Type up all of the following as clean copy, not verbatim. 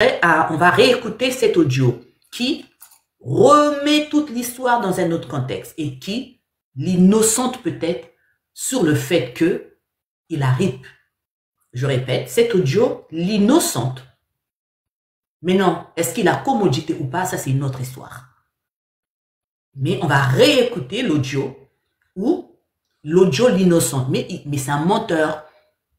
on va réécouter cet audio qui remet toute l'histoire dans un autre contexte et qui l'innocente peut-être sur le fait que il arrive. Je répète, cet audio l'innocente. Mais non, est-ce qu'il a commodité ou pas, ça c'est une autre histoire. Mais on va réécouter l'audio ou l'audio l'innocente. Mais c'est un menteur.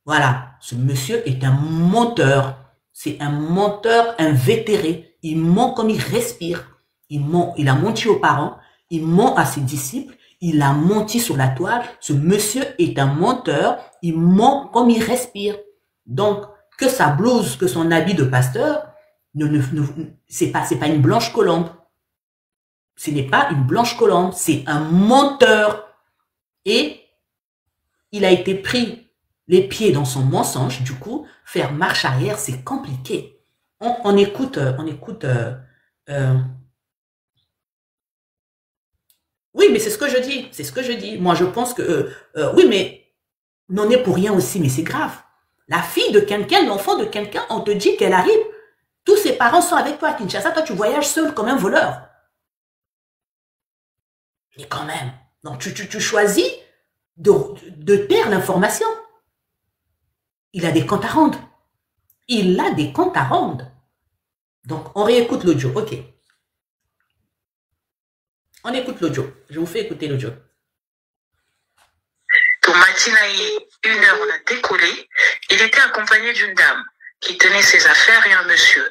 Voilà, ce monsieur est un menteur. C'est un menteur invétéré. Il ment comme il respire. Il ment. Il a menti aux parents. Il ment à ses disciples. Il a menti sur la toile. Ce monsieur est un menteur. Il ment comme il respire. Donc, que sa blouse, que son habit de pasteur, c'est pas une blanche colombe. Ce n'est pas une blanche colombe. C'est un menteur. Et il a été pris les pieds dans son mensonge. Du coup, faire marche arrière, c'est compliqué. On écoute. Oui, mais c'est ce que je dis. C'est ce que je dis. Moi, je pense que oui, mais n'en est pour rien aussi, mais c'est grave. La fille de quelqu'un, l'enfant de quelqu'un, on te dit qu'elle arrive. Tous ses parents sont avec toi à Kinshasa. Toi, tu voyages seul comme un voleur. Mais quand même. Donc, tu choisis de taire l'information. Il a des comptes à rendre. Il a des comptes à rendre. Donc, on réécoute l'audio. OK. On écoute l'audio. Je vous fais écouter l'audio. Au matin, à 1h, on a décollé. Il était accompagné d'une dame qui tenait ses affaires et un monsieur.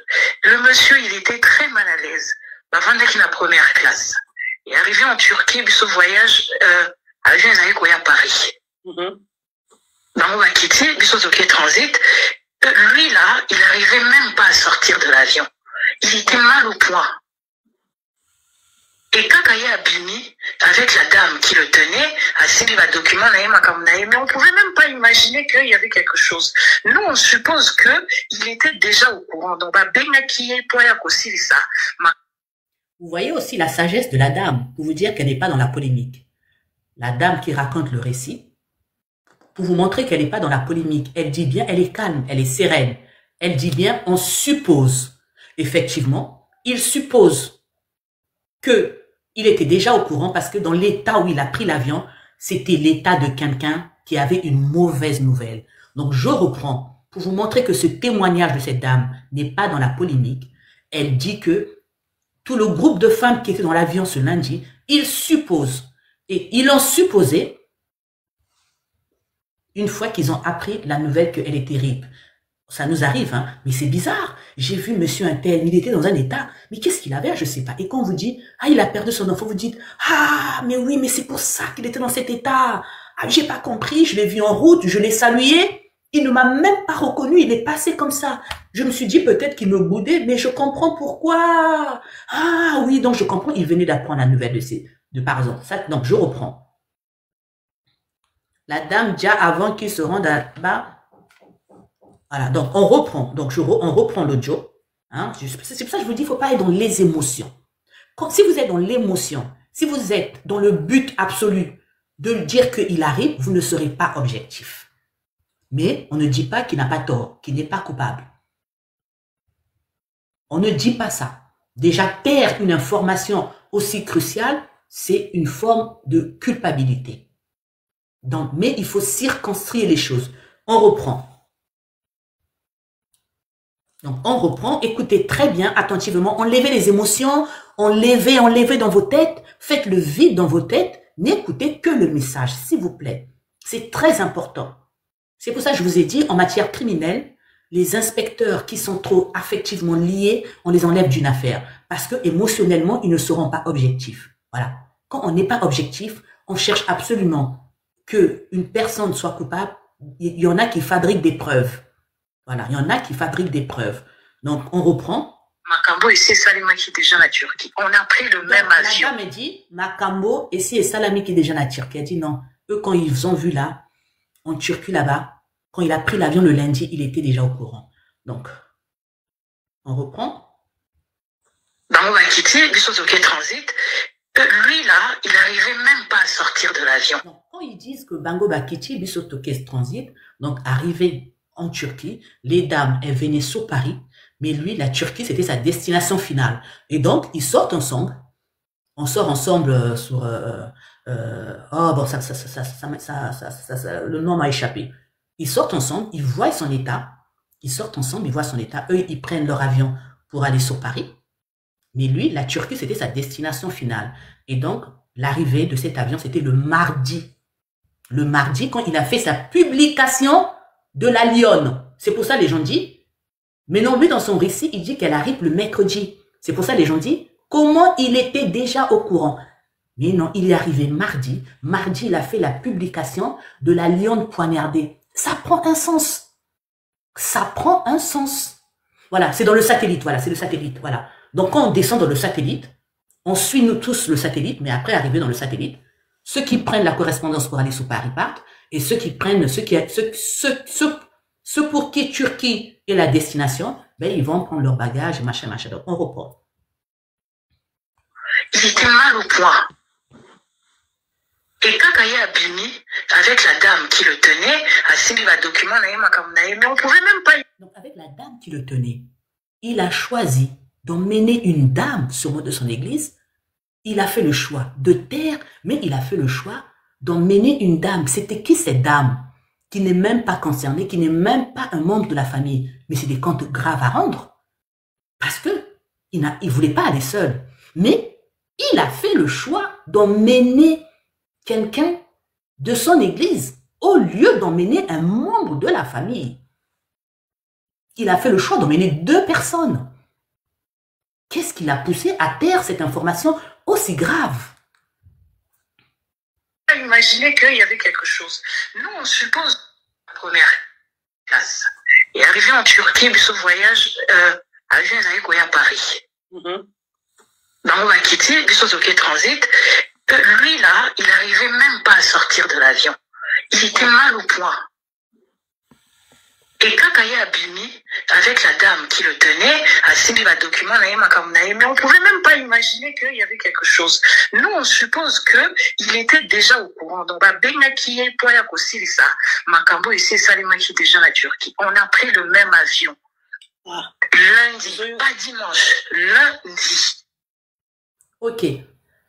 Le monsieur, il était très mal à l'aise. Avant d'être la première classe. Et arrivé en Turquie, ce voyage, arrivé à Paris. Dans mon Kitty, il transit. Lui, là, il n'arrivait même pas à sortir de l'avion. Il était mal au point. Et quand il y a Abimi, avec la dame qui le tenait, assis le document, mais on ne pouvait même pas imaginer qu'il y avait quelque chose. Nous, on suppose qu'il était déjà au courant. Donc, vous voyez aussi la sagesse de la dame, pour vous dire qu'elle n'est pas dans la polémique. La dame qui raconte le récit, pour vous montrer qu'elle n'est pas dans la polémique. Elle dit bien, elle est calme, elle est sereine. Elle dit bien, on suppose. Effectivement, il suppose qu'il était déjà au courant parce que dans l'état où il a pris l'avion, c'était l'état de quelqu'un qui avait une mauvaise nouvelle. Donc, je reprends pour vous montrer que ce témoignage de cette dame n'est pas dans la polémique. Elle dit que tout le groupe de femmes qui étaient dans l'avion ce lundi, il suppose, et ils ont supposé, une fois qu'ils ont appris la nouvelle qu'elle est terrible. Ça nous arrive, hein, mais c'est bizarre. J'ai vu monsieur un tel, il était dans un état, mais qu'est-ce qu'il avait, je sais pas. Et quand on vous dit, ah, il a perdu son enfant, vous dites, ah, mais oui, mais c'est pour ça qu'il était dans cet état. Ah, j'ai pas compris, je l'ai vu en route, je l'ai salué, il ne m'a même pas reconnu, il est passé comme ça. Je me suis dit peut-être qu'il me boudait, mais je comprends pourquoi. Ah oui, donc je comprends, il venait d'apprendre la nouvelle de par exemple. Ça, donc je reprends. La dame déjà avant qu'il se rende là-bas. Voilà, donc on reprend. Donc on reprend l'audio. Hein, c'est pour ça que je vous dis, il ne faut pas être dans les émotions. Si vous êtes dans l'émotion, si vous êtes dans le but absolu de dire qu'il arrive, vous ne serez pas objectif. Mais on ne dit pas qu'il n'a pas tort, qu'il n'est pas coupable. On ne dit pas ça. Déjà, taire une information aussi cruciale, c'est une forme de culpabilité. Donc, mais il faut circonscrire les choses. On reprend. Donc, on reprend. Écoutez très bien, attentivement. Enlevez les émotions. Enlevez dans vos têtes. Faites le vide dans vos têtes. N'écoutez que le message, s'il vous plaît. C'est très important. C'est pour ça que je vous ai dit, en matière criminelle, les inspecteurs qui sont trop affectivement liés, on les enlève d'une affaire. Parce que émotionnellement, ils ne seront pas objectifs. Voilà. Quand on n'est pas objectif, on cherche absolument qu'une personne soit coupable. Il y en a qui fabriquent des preuves. Voilà, il y en a qui fabriquent des preuves. Donc, on reprend. Makambo et Salami qui est déjà en Turquie. On a pris le même avion. La dame dit, Makambo et Salami qui est déjà en Turquie. Elle dit non. Eux, quand ils ont vu là, en Turquie là-bas, quand il a pris l'avion le lundi, il était déjà au courant. Donc, on reprend. Dans mon Bakiti, il est transit. Lui là, il n'arrivait même pas à sortir de l'avion. Quand ils disent que Bango Bakiti, Bissotoke transit, donc arrivé en Turquie, les dames, elles venaient sur Paris, Mais lui, la Turquie, c'était sa destination finale. Et donc, ils sortent ensemble. On sort ensemble sur... oh, bon, le nom m'a échappé. Ils sortent ensemble, ils voient son état. Ils sortent ensemble, ils voient son état. Eux, ils prennent leur avion pour aller sur Paris. Mais lui, la Turquie, c'était sa destination finale. Et donc, l'arrivée de cet avion, c'était le mardi. Le mardi, quand il a fait sa publication de la lionne. C'est pour ça les gens disent, mais non, lui, dans son récit, il dit qu'elle arrive le mercredi. C'est pour ça les gens disent, comment il était déjà au courant? Mais non, il est arrivé mardi. Mardi, il a fait la publication de la lionne poignardée. Ça prend un sens. Ça prend un sens. Voilà, c'est dans le satellite. Voilà, c'est le satellite. Voilà. Donc, quand on descend dans le satellite, on suit nous tous le satellite, mais après, arrivé dans le satellite, ceux qui prennent la correspondance pour aller sur Paris partent, et ceux qui prennent, ceux pour qui Turquie est la destination, ben, ils vont prendre leur bagage, machin, machin. Donc, on reprend. Il était mal au point. Et quand il y a Bimi, avec la dame qui le tenait, Assimi va document, mais on pouvait même pas. Donc, avec la dame qui le tenait, il a choisi d'emmener une dame sur de son église. Il a fait le choix de taire, mais il a fait le choix d'emmener une dame. C'était qui cette dame? Qui n'est même pas concernée, qui n'est même pas un membre de la famille. Mais c'est des comptes graves à rendre. Parce que il voulait pas aller seul. Mais il a fait le choix d'emmener quelqu'un de son église au lieu d'emmener un membre de la famille. Il a fait le choix d'emmener 2 personnes. Qu'est-ce qui l'a poussé à taire cette information aussi grave? Imaginez qu'il y avait quelque chose. Nous, on suppose la première classe. Et arrivé en Turquie, ce voyage, arrivé à Paris. Dans on va quitter, Bissozoké Transit. Lui, là, il n'arrivait même pas à sortir de l'avion. Il était mal au point. Et quand il y a Bimi, avec la dame qui le tenait, Assimi va document, mais on pouvait même pas imaginer qu'il y avait quelque chose. Nous, on suppose qu'il était déjà au courant. Donc, Benaki et Poya Kossilisa, Makambo et Salimaki déjà la Turquie. On a pris le même avion. Lundi, pas dimanche, lundi. Ok.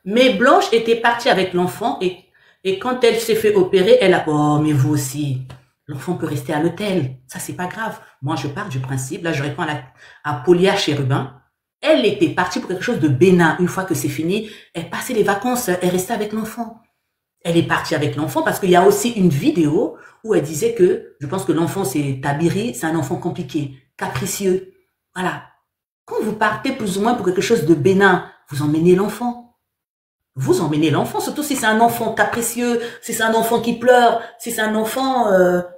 Mais Blanche était partie avec l'enfant et quand elle s'est fait opérer, elle a... Oh, mais vous aussi... L'enfant peut rester à l'hôtel. Ça, c'est pas grave. Moi, je pars du principe. Là, je réponds à Polia Chérubin. Elle était partie pour quelque chose de bénin. Une fois que c'est fini, elle passait les vacances, elle restait avec l'enfant. Elle est partie avec l'enfant parce qu'il y a aussi une vidéo où elle disait que, je pense que l'enfant, c'est Tabiri, c'est un enfant compliqué, capricieux. Voilà. Quand vous partez plus ou moins pour quelque chose de bénin, vous emmenez l'enfant. Vous emmenez l'enfant, surtout si c'est un enfant capricieux, si c'est un enfant qui pleure, si c'est un enfant,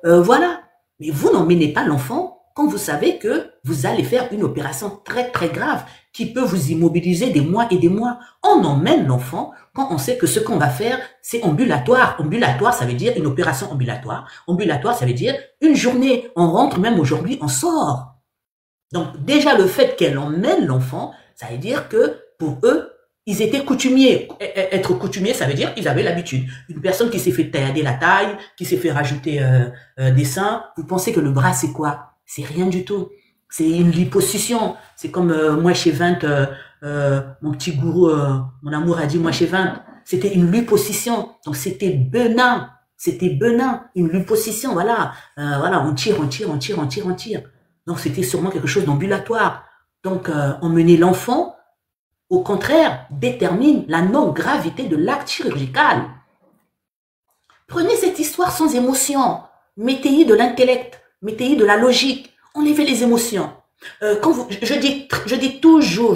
voilà. Mais vous n'emmenez pas l'enfant quand vous savez que vous allez faire une opération très très grave qui peut vous immobiliser des mois et des mois. On emmène l'enfant quand on sait que ce qu'on va faire, c'est ambulatoire. Ambulatoire, ça veut dire une opération ambulatoire. Ambulatoire, ça veut dire une journée. On rentre, même aujourd'hui, on sort. Donc déjà le fait qu'elle emmène l'enfant, ça veut dire que pour eux, ils étaient coutumiers. Être coutumier, ça veut dire qu'ils avaient l'habitude. Une personne qui s'est fait taillader la taille, qui s'est fait rajouter des seins, vous pensez que le bras, c'est quoi? C'est rien du tout. C'est une liposuction. C'est comme moi chez 20, mon petit gourou, mon amour a dit moi chez 20. C'était une liposuction. Donc c'était bénin. C'était bénin. Une liposuction, voilà. Voilà, on tire. Donc c'était sûrement quelque chose d'ambulatoire. Donc emmener l'enfant, au contraire, détermine la non-gravité de l'acte chirurgical. Prenez cette histoire sans émotion. Mettez-y de l'intellect. Mettez-y de la logique. Enlevez les émotions. Je dis toujours,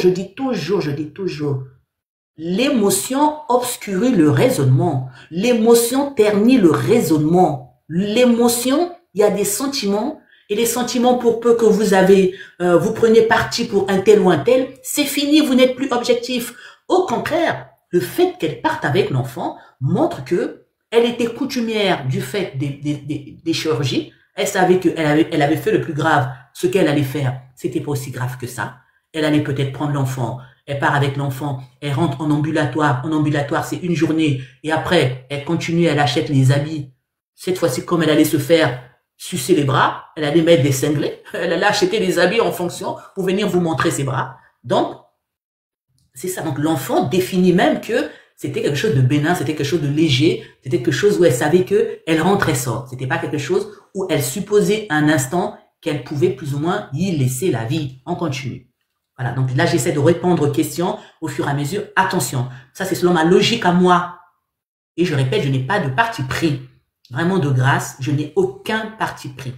l'émotion obscure le raisonnement. L'émotion ternit le raisonnement. L'émotion, il y a des sentiments. Et les sentiments, pour peu que vous preniez parti pour un tel ou un tel, c'est fini, vous n'êtes plus objectif. Au contraire, le fait qu'elle parte avec l'enfant montre que elle était coutumière du fait des chirurgies. Elle savait qu'elle avait fait le plus grave. Ce qu'elle allait faire, c'était pas aussi grave que ça. Elle allait peut-être prendre l'enfant. Elle part avec l'enfant. Elle rentre en ambulatoire. En ambulatoire, c'est une journée. Et après, elle continue, elle achète les habits. Cette fois-ci, comme elle allait se faire sucer les bras, elle allait mettre des cinglés, elle allait acheter des habits en fonction pour venir vous montrer ses bras. Donc, c'est ça. Donc, l'enfant définit même que c'était quelque chose de bénin, c'était quelque chose de léger, c'était quelque chose où elle savait que elle rentrait sort. C'était pas quelque chose où elle supposait un instant qu'elle pouvait plus ou moins y laisser la vie. On continue. Voilà. Donc là, j'essaie de répondre aux questions au fur et à mesure. Attention. Ça, c'est selon ma logique à moi. Et je répète, je n'ai pas de parti pris. Vraiment de grâce, je n'ai aucun parti pris.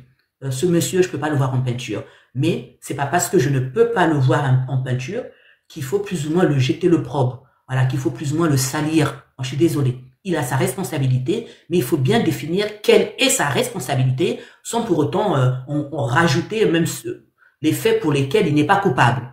Ce monsieur, je peux pas le voir en peinture. Mais c'est pas parce que je ne peux pas le voir en peinture qu'il faut plus ou moins le jeter l'opprobre. Voilà, qu'il faut plus ou moins le salir. Moi, je suis désolé. Il a sa responsabilité, mais il faut bien définir quelle est sa responsabilité, sans pour autant on rajouter même les faits pour lesquels il n'est pas coupable.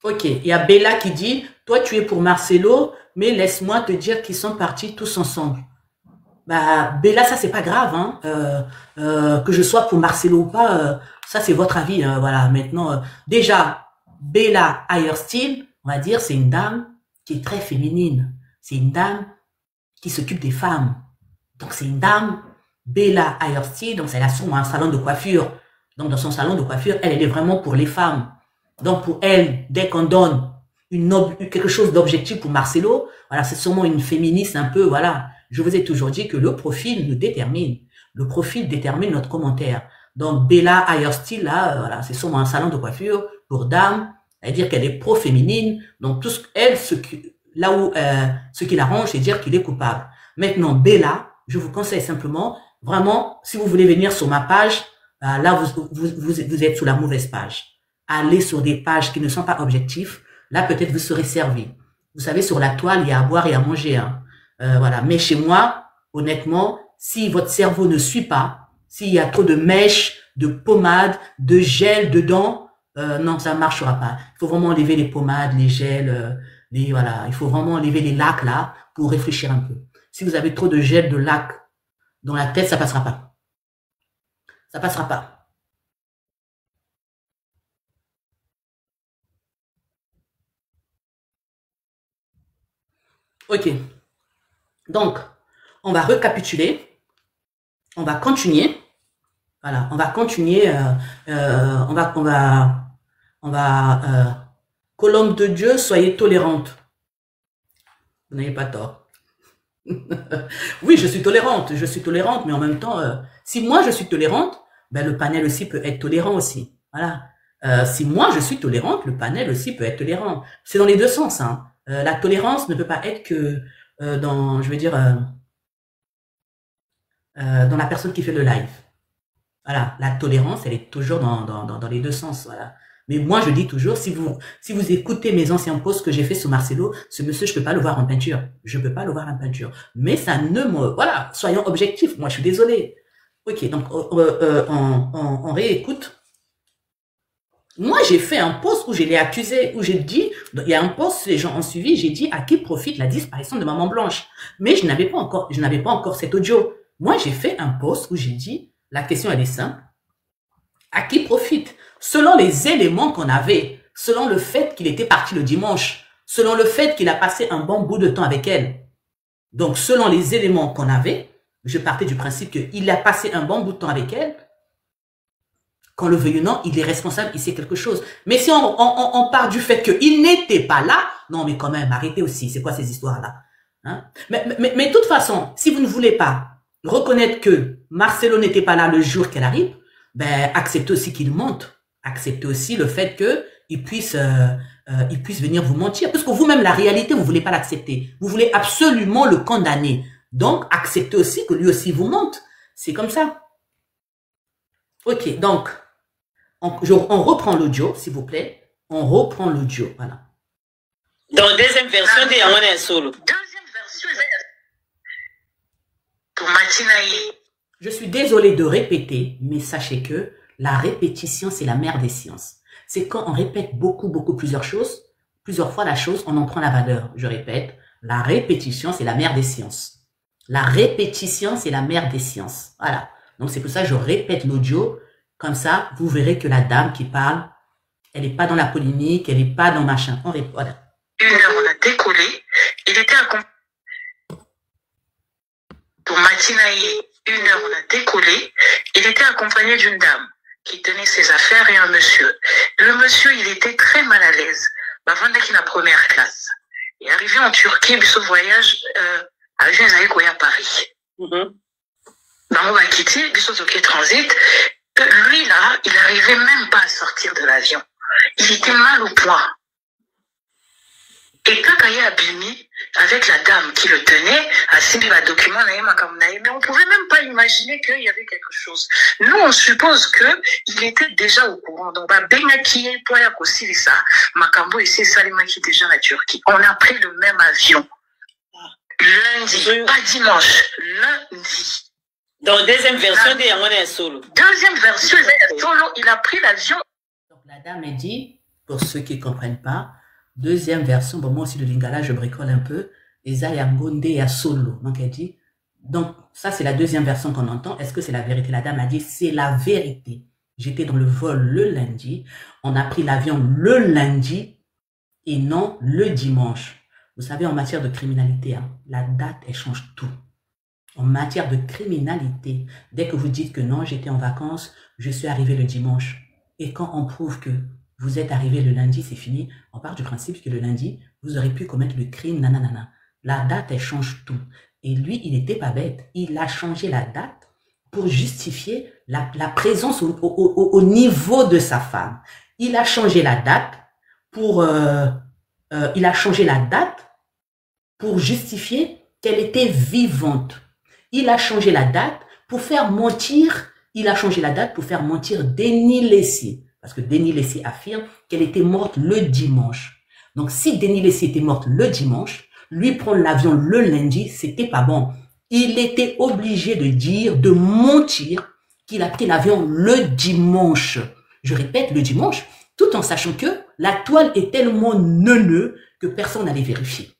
Ok, il y a Bella qui dit, toi tu es pour Marcelo, mais laisse-moi te dire qu'ils sont partis tous ensemble. Bah, Bella, ça c'est pas grave, hein. Que je sois pour Marcelo ou pas, ça c'est votre avis, hein, voilà. Maintenant, déjà, Bella Ayerstein, on va dire, c'est une dame qui est très féminine. C'est une dame qui s'occupe des femmes. Donc c'est une dame, Bella Ayerstein, donc elle a un salon de coiffure. Donc dans son salon de coiffure, elle est vraiment pour les femmes. Donc pour elle, dès qu'on donne quelque chose d'objectif pour Marcelo, voilà, c'est sûrement une féministe un peu, voilà. Je vous ai toujours dit que le profil nous détermine. Le profil détermine notre commentaire. Donc, Bella Ayerstein, là, voilà, c'est sûrement un salon de coiffure pour dames. C'est-à-dire qu'elle est pro-féminine. Donc, tout ce qui l'arrange, c'est dire qu'il est coupable. Maintenant, Bella, je vous conseille simplement, vraiment, si vous voulez venir sur ma page, là, vous êtes sur la mauvaise page. Allez sur des pages qui ne sont pas objectives. Là, peut-être vous serez servi. Vous savez, sur la toile, il y a à boire et à manger, hein. Voilà. Mais chez moi, honnêtement, si votre cerveau ne suit pas, s'il y a trop de mèches, de pommades, de gel dedans, non, ça ne marchera pas. Il faut vraiment enlever les pommades, les gels, voilà. Il faut vraiment enlever les lacs là pour réfléchir un peu. Si vous avez trop de gel, de lac dans la tête, ça passera pas. Ça passera pas. Ok. Donc, on va récapituler. On va continuer. Voilà, on va continuer. Colombe de Dieu, soyez tolérante. Vous n'avez pas tort. Oui, je suis tolérante, mais en même temps, si moi je suis tolérante, ben le panel aussi peut être tolérant aussi. Voilà. Si moi je suis tolérante, le panel aussi peut être tolérant. C'est dans les deux sens, hein. La tolérance ne peut pas être que dans, je veux dire, dans la personne qui fait le live. Voilà, la tolérance, elle est toujours dans les deux sens, voilà. Mais moi, je dis toujours, si vous écoutez mes anciens posts que j'ai fait sur Marcelo, ce monsieur, je peux pas le voir en peinture. Je peux pas le voir en peinture. Mais ça ne me, voilà, soyons objectifs. Moi, je suis désolé. Ok, donc, on réécoute. Moi, j'ai fait un post où je l'ai accusé, où j'ai dit, il y a un post, les gens ont suivi, j'ai dit à qui profite la disparition de Maman Blanche. Mais je n'avais pas encore cet audio. Moi, j'ai fait un post où j'ai dit, la question, elle est simple. À qui profite? Selon les éléments qu'on avait, selon le fait qu'il était parti le dimanche, selon le fait qu'il a passé un bon bout de temps avec elle. Donc, selon les éléments qu'on avait, je partais du principe qu'il a passé un bon bout de temps avec elle. Qu'on le veuille ou non, il est responsable, il sait quelque chose. Mais si on part du fait qu'il n'était pas là, non, mais quand même, arrêtez aussi. C'est quoi ces histoires-là, hein? Mais de toute façon, si vous ne voulez pas reconnaître que Marcelo n'était pas là le jour qu'elle arrive, ben, acceptez aussi qu'il monte. Acceptez aussi le fait qu'il puisse venir vous mentir. Parce que vous-même, la réalité, vous voulez pas l'accepter. Vous voulez absolument le condamner. Donc, acceptez aussi que lui aussi vous monte. C'est comme ça. Ok, donc, on reprend l'audio, s'il vous plaît. On reprend l'audio, voilà. Donc, deuxième version de Yamone Solo. Deuxième version, je suis désolée de répéter, mais sachez que la répétition, c'est la mère des sciences. C'est quand on répète beaucoup, plusieurs fois la chose, on en prend la valeur. Je répète, la répétition, c'est la mère des sciences. La répétition, c'est la mère des sciences. Voilà. Donc, c'est pour ça que je répète l'audio. Comme ça, vous verrez que la dame qui parle, elle n'est pas dans la polémique, elle n'est pas dans machin. On répète. Voilà. une heure, on a décollé. Il était accompagné. Pour Matinaï, une heure, on a décollé. Il était accompagné d'une dame qui tenait ses affaires et un monsieur. Le monsieur, il était très mal à l'aise. Avant d'être la première classe. Il est arrivé en Turquie, ce voyage à Genève à Paris. On va quitter, il transit. Lui, là, il n'arrivait même pas à sortir de l'avion. Il était mal au point. Et quand il y a Abimi, avec la dame qui le tenait, à Sibiba document, mais on ne pouvait même pas imaginer qu'il y avait quelque chose. Nous, on suppose qu'il était déjà au courant. Donc, Benaki, Poya Kosilisa, Makambo et Salima qui déjà la Turquie. On a pris le même avion. Lundi, pas dimanche, lundi. Donc, deuxième version, il y a un solo. Deuxième version, solo, il a pris l'avion. Donc, la dame a dit, pour ceux qui ne comprennent pas, deuxième version, bon, moi aussi le lingala, je bricole un peu, Eza Yangonde ya solo. Donc, elle dit, donc, ça c'est la deuxième version qu'on entend. Est-ce que c'est la vérité? La dame a dit, c'est la vérité. J'étais dans le vol le lundi, on a pris l'avion le lundi et non le dimanche. Vous savez, en matière de criminalité, hein, la date, elle change tout. En matière de criminalité, dès que vous dites que non, j'étais en vacances, je suis arrivé le dimanche. Et quand on prouve que vous êtes arrivé le lundi, c'est fini, on part du principe que le lundi, vous aurez pu commettre le crime, nanana. La date, elle change tout. Et lui, il n'était pas bête. Il a changé la date pour justifier la présence au niveau de sa femme. Il a changé la date pour justifier qu'elle était vivante. Il a changé la date pour faire mentir. Il a changé la date pour faire mentir Denis Lessier. Parce que Denis Lessier affirme qu'elle était morte le dimanche. Donc, si Denis Lessier était morte le dimanche, lui prendre l'avion le lundi, c'était pas bon. Il était obligé de dire, de mentir qu'il a pris l'avion le dimanche. Je répète, le dimanche, tout en sachant que la toile est tellement neuneux que personne n'allait vérifier.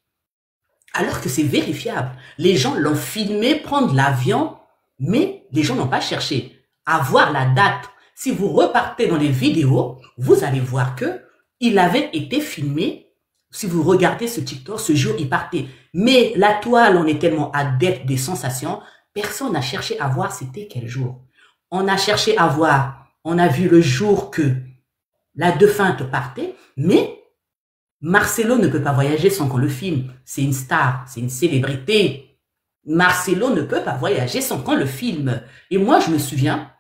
Alors que c'est vérifiable. Les gens l'ont filmé prendre l'avion, mais les gens n'ont pas cherché à voir la date. Si vous repartez dans les vidéos, vous allez voir que il avait été filmé. Si vous regardez ce TikTok, ce jour, il partait. Mais la toile, on est tellement adepte des sensations, personne n'a cherché à voir c'était quel jour. On a cherché à voir, on a vu le jour que la défunte partait, mais Marcelo ne peut pas voyager sans qu'on le filme. C'est une star, c'est une célébrité. Marcelo ne peut pas voyager sans qu'on le filme. Et moi, je me souviens,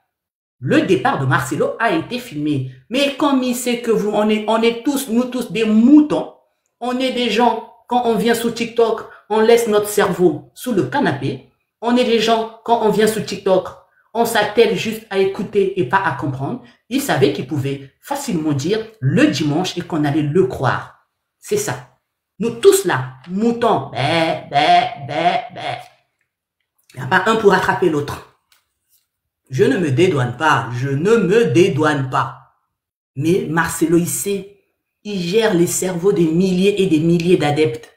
le départ de Marcelo a été filmé. Mais comme il sait que on est tous, nous tous des moutons, on est des gens, quand on vient sur TikTok, on laisse notre cerveau sous le canapé. On est des gens, quand on vient sur TikTok, on s'attelle juste à écouter et pas à comprendre. Il savait qu'il pouvait facilement dire le dimanche et qu'on allait le croire. C'est ça. Nous tous là, moutons, bé, bé, bé, bé. Il n'y a pas un pour attraper l'autre. Je ne me dédouane pas, je ne me dédouane pas. Mais Marcelo, il sait, il gère les cerveaux des milliers et des milliers d'adeptes.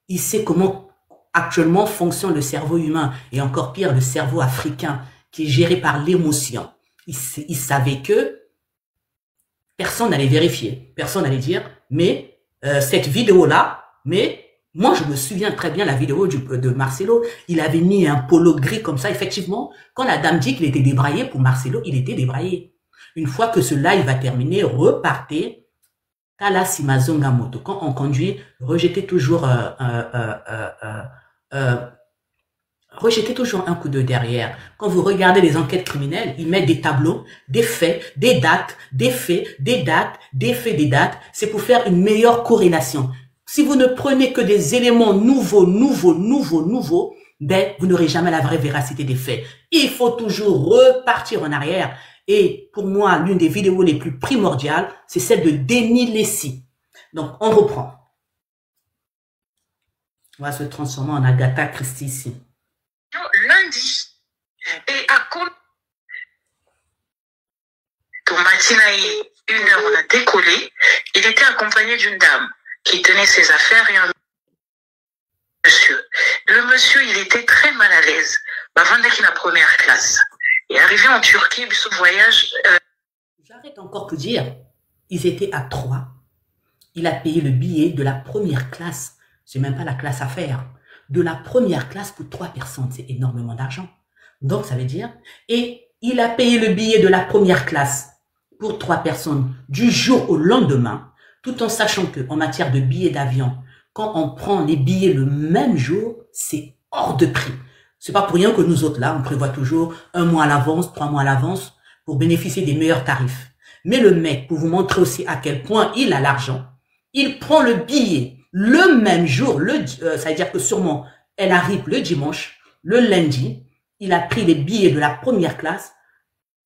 Il sait comment actuellement fonctionne le cerveau humain et encore pire, le cerveau africain qui est géré par l'émotion. Il savait que personne n'allait vérifier, personne n'allait dire, mais cette vidéo-là, mais moi, je me souviens très bien la vidéo de Marcelo. Il avait mis un polo gris comme ça. Effectivement, quand la dame dit qu'il était débraillé, pour Marcelo, il était débraillé. Une fois que ce live va terminer, repartez. Kala Simazonga Moto. Quand on conduit, rejetez toujours un coup d'œil derrière. Quand vous regardez les enquêtes criminelles, ils mettent des tableaux, des faits, des dates, des faits, des dates, des faits, des dates. C'est pour faire une meilleure corrélation. Si vous ne prenez que des éléments nouveaux, ben, vous n'aurez jamais la vraie véracité des faits. Il faut toujours repartir en arrière. Et pour moi, l'une des vidéos les plus primordiales, c'est celle de Denis Lessier. Donc, on reprend. On va se transformer en Agatha Christie ici. Lundi. Et à cause de Matinaï, une heure, on a décollé. Il était accompagné d'une dame qui tenait ses affaires et un monsieur. Le monsieur, il était très mal à l'aise. Avant d'être la première classe. Et arrivé en Turquie, ce voyage... J'arrête encore de dire, ils étaient à 3. il a payé le billet de la première classe. C'est même pas la classe affaires. De la première classe pour 3 personnes. C'est énormément d'argent. Donc, ça veut dire, et il a payé le billet de la première classe pour 3 personnes du jour au lendemain, tout en sachant que en matière de billets d'avion, quand on prend les billets le même jour, c'est hors de prix. C'est pas pour rien que nous autres là, on prévoit toujours 1 mois à l'avance, 3 mois à l'avance pour bénéficier des meilleurs tarifs. Mais le mec, pour vous montrer aussi à quel point il a l'argent, il prend le billet le même jour, ça veut dire que sûrement elle arrive le dimanche, le lundi, il a pris les billets de la première classe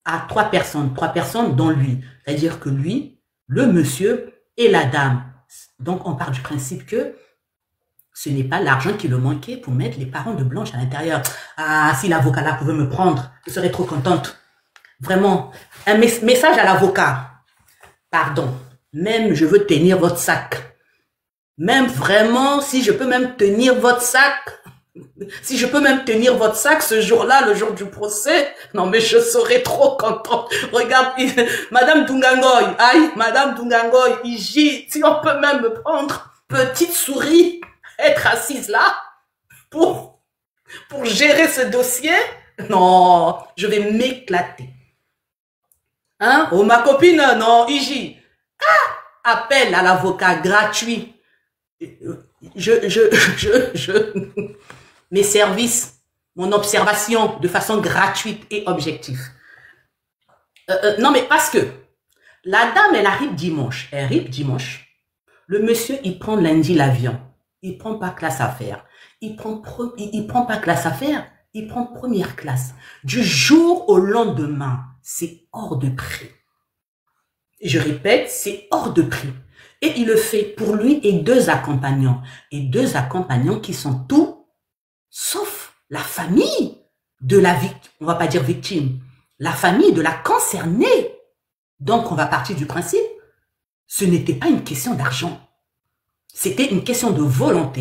à 3 personnes dont lui. C'est-à-dire que lui, le monsieur et la dame. Donc on part du principe que ce n'est pas l'argent qui le manquait pour mettre les parents de Blanche à l'intérieur. Ah, si l'avocat là pouvait me prendre, je serais trop contente. Vraiment, un message à l'avocat. Pardon, même je veux tenir votre sac. Même vraiment, si je peux même tenir votre sac, si je peux même tenir votre sac ce jour-là, le jour du procès, non mais je serais trop contente. Regarde, Madame Dungangoy, aïe, Madame Dungangoy, Iji, si on peut même me prendre, petite souris, être assise là, pour gérer ce dossier, non, je vais m'éclater. Hein? Oh ma copine, non, Iji, appel à l'avocat gratuit. Mes services, mon observation de façon gratuite et objective. Non, mais parce que la dame, elle arrive dimanche. Elle arrive dimanche. Le monsieur, il prend lundi l'avion. Il prend pas classe affaires. Il prend pas classe affaires. Il prend première classe. Du jour au lendemain, c'est hors de prix. Je répète, c'est hors de prix. Et il le fait pour lui et 2 accompagnants. Et 2 accompagnants qui sont tout sauf la famille de la victime, on va pas dire victime, la famille de la concernée. Donc, on va partir du principe, ce n'était pas une question d'argent. C'était une question de volonté.